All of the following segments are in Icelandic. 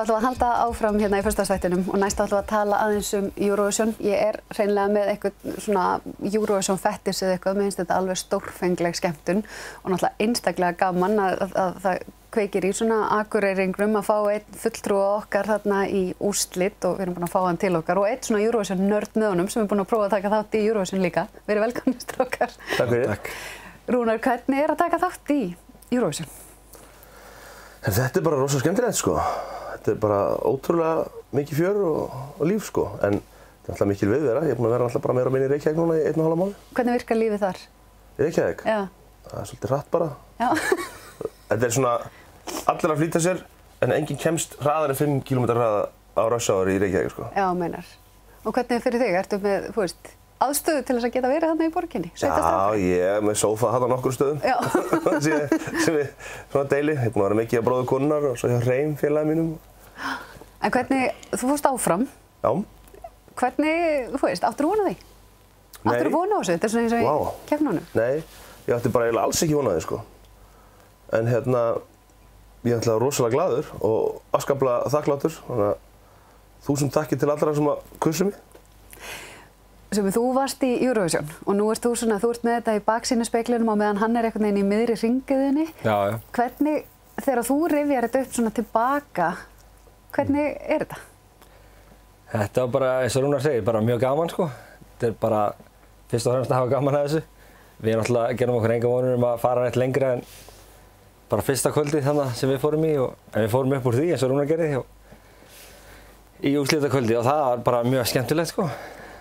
ætlum að halda áfram hérna í föstudagsþættinum og næst ætlum við að tala aðeins Eurovision. Ég hreinlega með eitthvað svona Eurovision fettis eða eitthvað, mér finnst þetta alveg stórfengleg skemmtun og náttúrulega einstaklega gaman að það kveikir í svona akureyringum að fá einn fulltrúa okkar þarna í úrslit og við erum búin að fá hann til okkar og einn svona Eurovision nörd með honum sem er búin að prófa að taka þátt í Eurovision líka. Verið velkomnir strákar. Takk fyrir. Takk. Rúnar, hvernig að taka þátt í Eurovision? Þetta bara rosa skemmtilegt sko. Þetta bara ótrúlega mikið fjör og líf sko. En þetta alltaf mikil viðvera. Ég búin að vera alltaf bara meira og minni í Reykjavík núna í 1,5 mánuði. Hvernig virkar lífið þar? Í Reykjavík? Já. Það svolítið hratt bara. Já. Þetta svona, allir að flýta sér en enginn kemst hraðar en 5 km hraða á rush hour í Reykjavík sko. Já, meinar. Og hvernig fyrir þig? Ertu með, þú veist, aðstöðu til þess að geta verið þarna í borginni? Já, ég er með sófa þarna á nokkrum stöðum sem við svona deili. Ég er búin að vera mikið á bróður konunnar og svo hjá Hreim félagi mínum. En hvernig, þú fórst áfram. Já. Hvernig, þú veist, áttirðu von á því? Nei. Áttirðu von á þessu? Þetta er svona eins og í keppnunum. Nei, ég átti bara eiginlega alls ekki von á því sko. En hérna, ég er alltaf rosalega glaður og afskaplega þakklátur. Þannig að 1000 takkir til allra sem að kussu mig. Sumi, þú varst í Eurovision og nú ert þú ert með þetta í baksýnisspeglinum og meðan hann er einhvern veginn í miðri hringiðinni. Já, já. Hvernig, þegar þú rifjar þetta upp svona tilbaka, hvernig er þetta? Þetta var bara, eins og Rúnar segir, bara mjög gaman sko. Þetta er bara fyrst og fremst að hafa gaman að þessu. Við náttúrulega gerum okkur enga vonur að fara neitt lengra en bara fyrsta kvöldið þannig sem við fórum í en við fórum upp úr því eins og Rúnar gerði í úrslitakvöldi og það var bara mjög skemmtilegt sko.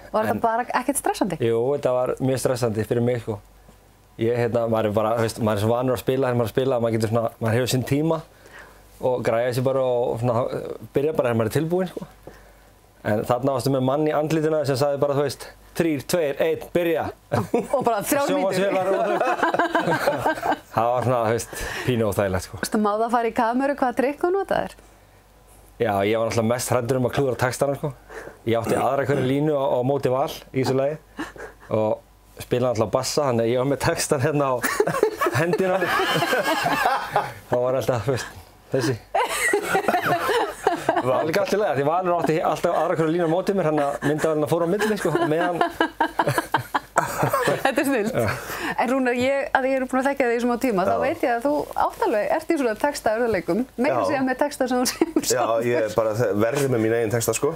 Var þetta bara ekkert stressandi? Jú, þetta var mjög stressandi fyrir mig sko. Maður er bara, maður er svo vanur að spila þegar maður er að spila, maður hefur sinn tíma og græja sig bara og byrja bara þegar maður er tilbúinn sko. En þarna varstu með mann í andlituna sem sagði bara, þú veist, 3, 2, 1, byrja. Og bara 3 mínútur. Það var svona, þú veist, pínu óþægilegt sko. Má það fara í kameru hvaða trikk þú notaðir? Já, ég var náttúrulega mest hræddur að klúðra textana sko. Ég átti aðra hverju línu á móti Val í þessu lagi og spilaði náttúrulega bassa, þannig að ég var með textan hérna á hendina. Það var alltaf, þú veist, þessi. Það var líka allt í lagi, því Valur átti alltaf aðra hverju línu á móti mér, þannig að myndavélina fór á milli sko, meðan. Þetta er snilt. En Rúnar, að ég er búin að þekkja þig í svona tíma, þá veit ég að þú átt alveg ert í svona textaörðuleikum, meira segja með texta sem þú semur sjálfur. Já, ég er bara verri með mín eigin texta sko.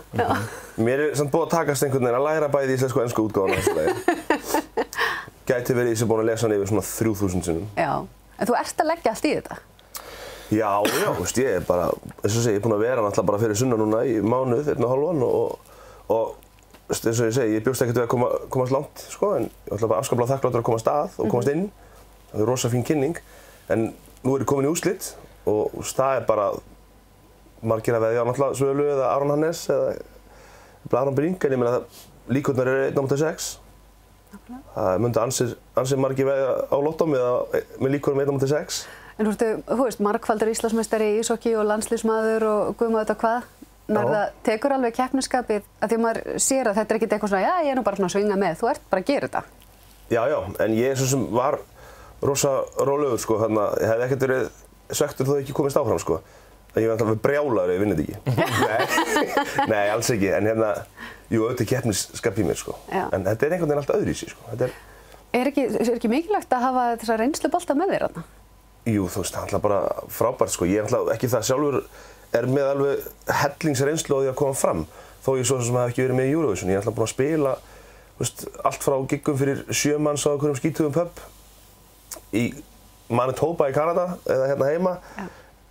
Mér er samt búið að takast einhvern veginn að læra bæði íslensku og ensku útgáfuna þessu lagi. Gæti verið ég sem búin að lesa hann yfir svona 3000 sinnum. Já, en þú ert að leggja allt í þetta? Já, veist, ég er bara, eins og segi, ég er búin að vera náttúrulega bara fyrir sunnan núna í mánuð, 1,5 og eins og ég segi, ég bjóst ekkert við að komast langt, sko, en ég ætla bara afskaplega þakkláttur að komast að og komast inn. Það er rosa fín kynning, en nú er ég komin í úrslit og það er bara margir að veðja á náttúrulega Svölu eða Aron Hannes eða Aron Brink, en ég meina það líkurnar eru 1/6. Það myndi ansi margir veðja á lottómi eða með líkur 1/6. En þú veist, margfaldur Íslandsmeistari í íshokkí og landsliðsmaður og guð maður þetta hvað. Það tekur alveg keppnisskapið að því maður sér að þetta er ekkert eitthvað svona, já, ég er nú bara svona að svinga með, þú ert bara að gera þetta. Já, en ég svo sem var rosa rólegur, sko, þannig að ég hefði ekkert verið svektur þó ekki komist áfram, sko. Ég var alltaf brjálaður ef ég vinnið ekki. Nei, alls ekki, en hérna, jú, auðvitað keppnisskap í mér, sko. En þetta er einhvern veginn alltaf öðruvísi, sko. Er ekki mikilvægt að hafa þessa reynslubolta með þér þarna? Jú, þú veist, það er alltaf bara frábært, sko. Ég er alltaf ekki það sjálfur er með alveg hellingsreynslu á því að koma fram þó ég svo sem hef ekki verið með í Eurovision. Ég er alltaf búin að spila veist, allt frá giggum fyrir 7 manns á einhverjum skítugum pub í Manitoba í Kanada eða hérna heima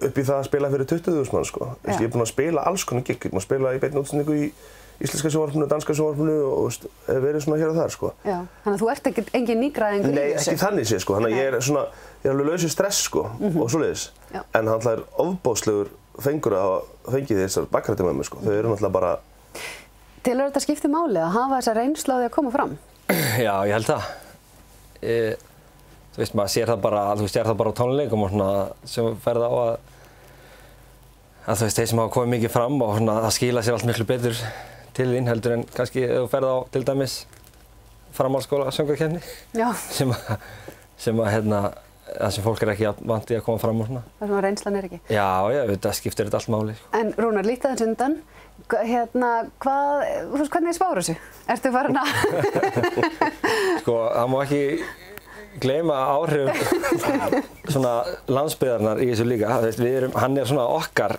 upp í það að spila fyrir 20.000 manns sko. Ég er búin að spila alls konar gigg, ég er búin að spila í beinni útsendingu í íslenska sjónvarpinu, danska sjónvarpinu og veist, hef verið svona hér og þar sko. Já, þannig að þú ert engin nýgræðingur í þessu? Nei, ekki þannig séð sko, þannig að ég er alveg laus við stress sko og svoleiðis. En það er ofboðslegur fengur að hafa fengið þessar bakrætti með mér sko. Þau eru náttúrulega bara... Telur þetta skipti máli að hafa þessa reynslu á því að koma fram? Já, ég held það. Þú veist, maður sér það bara á tónleikum og svona sem ferð á að þú veist, þeir sem hafa komið mikið fram og svona það skila sér allt miklu betur til þín heldur en kannski ef þú ferð á til dæmis framhaldsskóla söngvakeppni sem að það sem fólk ekki vant í að koma fram og svona. Það sem að reynslan ekki. Já, þetta skiptir þetta allt máli. En Rúnar, líkt aðeins undan, hvernig spáir þessu? Ertu farin að... Sko, það má ekki gleyma áhrifum svona landsbyggðarnar í þessu líka. Hann svona okkar,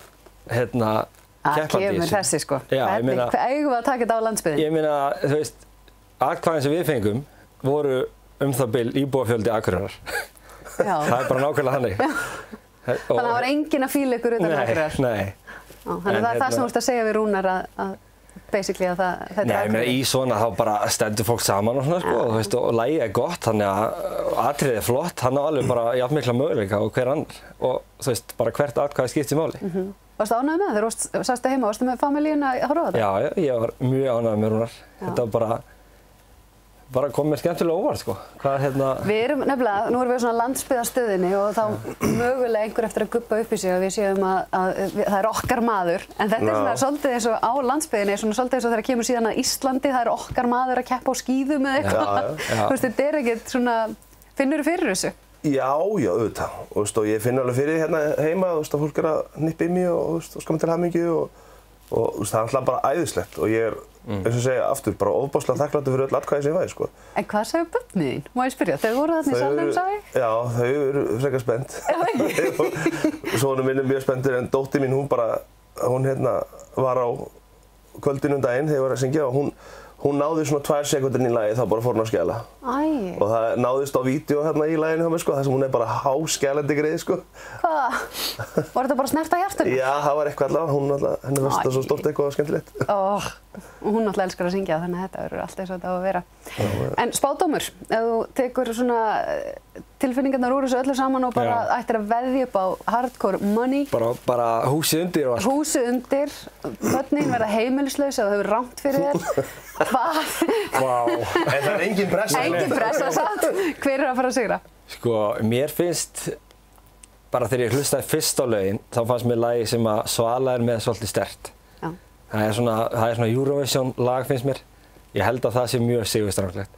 keppandi í kemur þessi sko. Já, ég meina, hvað eigum við að taka þetta á landsbyggðinni? Ég meina, atkvæðin sem við fengum voru það bil íbúafjöldi Akureyrar. Já. Það bara nákvæmlega þannig. Þannig að það var enginn að fíla ykkur utan Akureyrar? Nei. Þannig að það er það sem þú ert að segja við Rúnar að basically að þetta er Akureyrar. Nei, í svona þá bara stendur fólk saman og svona sko, og lagið er gott, þannig að atriðið er flott, hann á alveg bara jafn mikla möguleika og hver annar. Og þú veist, bara hvert atkvæði skiptir máli. Varstu ánægð með það? Þegar sástu heima, varstu með familjíuna að horfa á þetta? Já, ég var mjög ánægð með Rúnar. Þetta var bara kom mér skemmtilega óvart, sko. Við erum nefnilega, nú erum við svona landsbyggðarstöðinni og þá mögulega einhver eftir að gubba upp í sig að við séum að það er okkar maður. En þetta er svona svolítið eins og á landsbyggðinni, svona svolítið eins og þegar kemur síðan að Íslandi, það er okkar maður að keppa á skíðum eða eitthvað. Þú veist, þetta er ekkert svona, finnurðu fyrir þessu? Já, auðvitað. Og ég finn alveg fyrir hérna heima, að fólk er að hnippa í mig og skama til hamingju og það er alltaf bara æðislegt og ég er, eins og segja aftur, bara ofboðslega þakklátur fyrir öll atkvæði sem ég væri, sko. En hvað sagði börnin þín? Má ég spyrja? Þau voru þarna í salnum, sagði ég? Já, þau eru frekar spennt. Sonur minn er mjög spenntur en dóttir mín, hún var á kvöldinu daginn þegar ég var að syngja og hún náði svona 2 sekúndur í lagið, þá bara fór hún að skæla. Æ. Og það náðist á vídeo hérna í laginu hjá mér, sko, þar sem hún er bara háskælandi greið, sko. Hvað? Var þetta bara snert á hjartanu? Já, það var eitthvað allavega, henni fannst það svo stórt eitthvað skemmtilegt. Og hún náttúrulega elskar að syngja, þannig að þetta verður allt eins og þetta á að vera. En spádómur, ef þú tekur svona tilfinningarnar úr þessu öllu saman og bara ættir að veðja upp á hardcore money. Bara húsið undir og allt. Húsið undir, börnin verða heimilislaus ef þau hefur rangt fyrir þér. Hvað? Vá. En það er engin pressa. Engin pressa, satt. Hver er að fara að sigra? Sko, mér finnst, bara þegar ég hlustaði fyrst á lögin, þá fannst mér lagi sem að Svala er með svolítið sterkt. Já. Það er svona Eurovision lag finnst mér. Ég held að það sé mjög sigurstranglegt.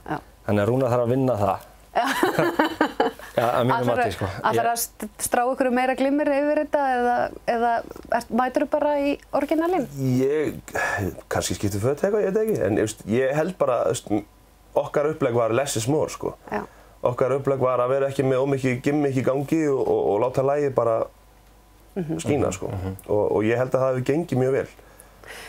Þannig að Rúnar þarf að vinna það. Já, að mínu mati, sko. Ætlarðu að strá ykkur meira glimmer yfir þetta eða mætirðu bara í orginalinn? Kannski skipti föt eitthvað, ég veit ekki. En ég held bara, okkar upplegg var less is more, sko. Já. Okkar upplegg var að vera ekki með ómikið gimmick í gangi og láta lagið bara skína, sko. Og ég held að það hefði gengið mjög vel.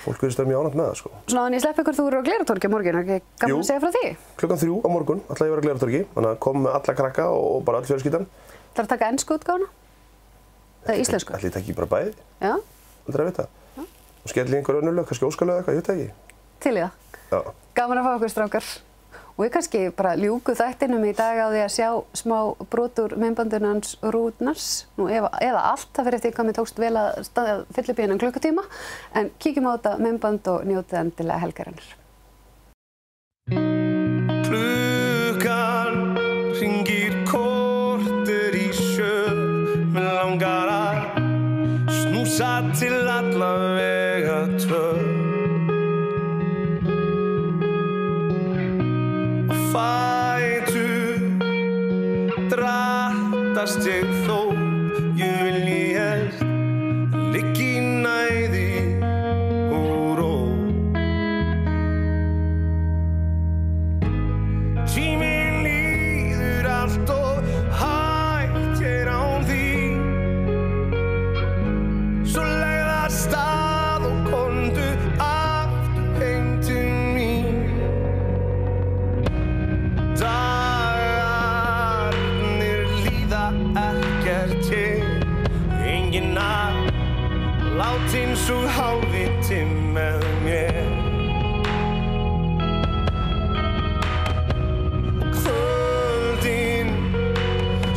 Fólk virðist vera mjög ánægt með það, sko. Svona, en ég slepp ykkur, þú eru á Glerártorgi á morgun, ekki gaman að segja frá því? Klukkan 3 á morgun ætla ég að vera á Glerártorgi, þannig að kom með alla krakka og bara öll fjölskyldan. Það að taka ensku útgáfuna? Eða íslensku? Ætli ég tekki bara bæði. Já. Aldrei að vita. Og skelli einhver önnur lög, kannski óskalög eitthvað, ég veit ekki. Til í það. Já. Gaman að fá okkur, strákar. Og við kannski bara ljúku þættinum í dag á því að sjá smá brot úr myndbandinu hans Rúnars, nú eða allt, það fyrir eftir hvað mér tókst vel að fylla upp í hennan klukkutíma, en kíkjum á þetta myndband og njótið endilega helgarinnar. Klukkan hringir korter í 7, mig langar að snúsa til alla vega 2. Fætur drattast ég þó ég vilji helst ligg í næði og ró. Tíminn líður allt og hægt hér án þín, svo legðu af stað og komdu aftur heim til mín. Dagarnir líða ekkert til, enginn að látin svo hálfviti með mér. Og kvöldin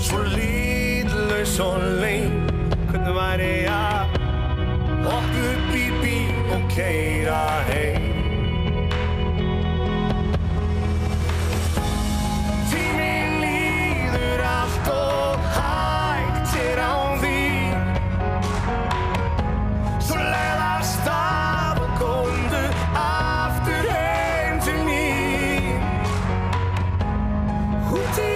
svo lítlaus og leið, hvernig væri að hoppa upp í bíl og keyra heim. Út í